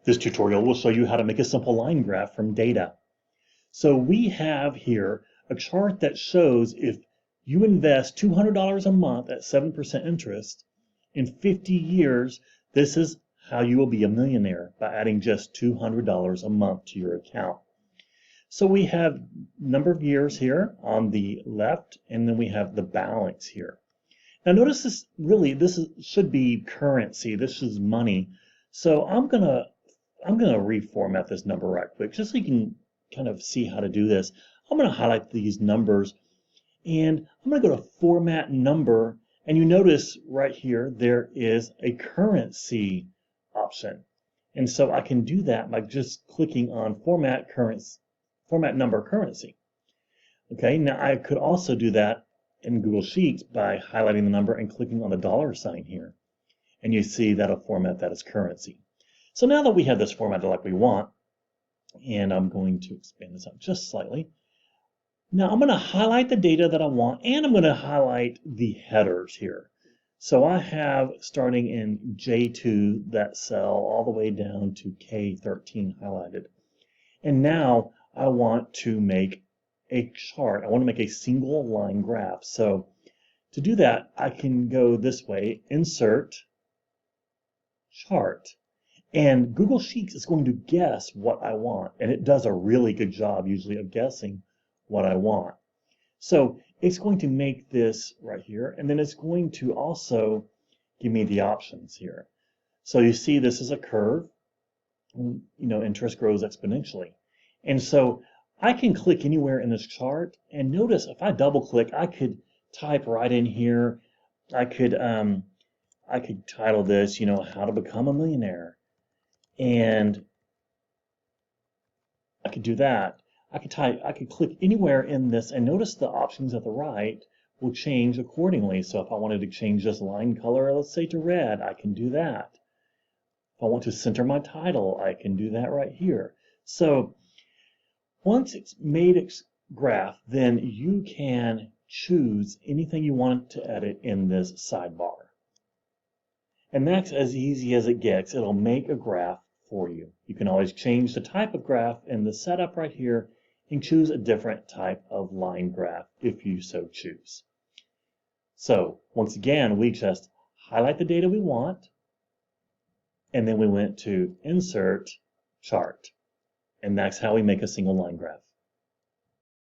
This tutorial will show you how to make a simple line graph from data. So we have here a chart that shows if you invest $200 a month at 7% interest, in 50 years, this is how you will be a millionaire by adding just $200 a month to your account. So we have number of years here on the left, and then we have the balance here. Now notice this should be currency. This is money. So I'm gonna reformat this number right quick, just so you can kind of see how to do this. I'm gonna highlight these numbers, and I'm gonna go to Format Number, and you notice right here there is a currency option, and so I can do that by just clicking on Format Number Currency. Okay, now I could also do that in Google Sheets by highlighting the number and clicking on the $ here, and you see that'll format that as currency. So now that we have this formatted like we want, and I'm going to expand this out just slightly. Now I'm going to highlight the data that I want, and I'm going to highlight the headers here. So I have, starting in J2, that cell, all the way down to K13 highlighted. And now I want to make a chart. I want to make a single line graph. So to do that, I can go this way, Insert, Chart. And Google Sheets is going to guess what I want, and it does a really good job usually of guessing what I want. So it's going to make this right here, and then it's going to also give me the options here. So you see this is a curve. You know, interest grows exponentially. And so I can click anywhere in this chart, and notice if I double click, I could type right in here. I could title this, you know, How to Become a Millionaire. And I could do that. I could click anywhere in this, and notice the options at the right will change accordingly. So if I wanted to change this line color, let's say to red, I can do that. If I want to center my title, I can do that right here. So once it's made its graph, then you can choose anything you want to edit in this sidebar. And that's as easy as it gets. It'll make a graph for you. You can always change the type of graph in the setup right here and choose a different type of line graph if you so choose. So once again, we just highlight the data we want, and then we went to Insert, Chart. And that's how we make a single line graph.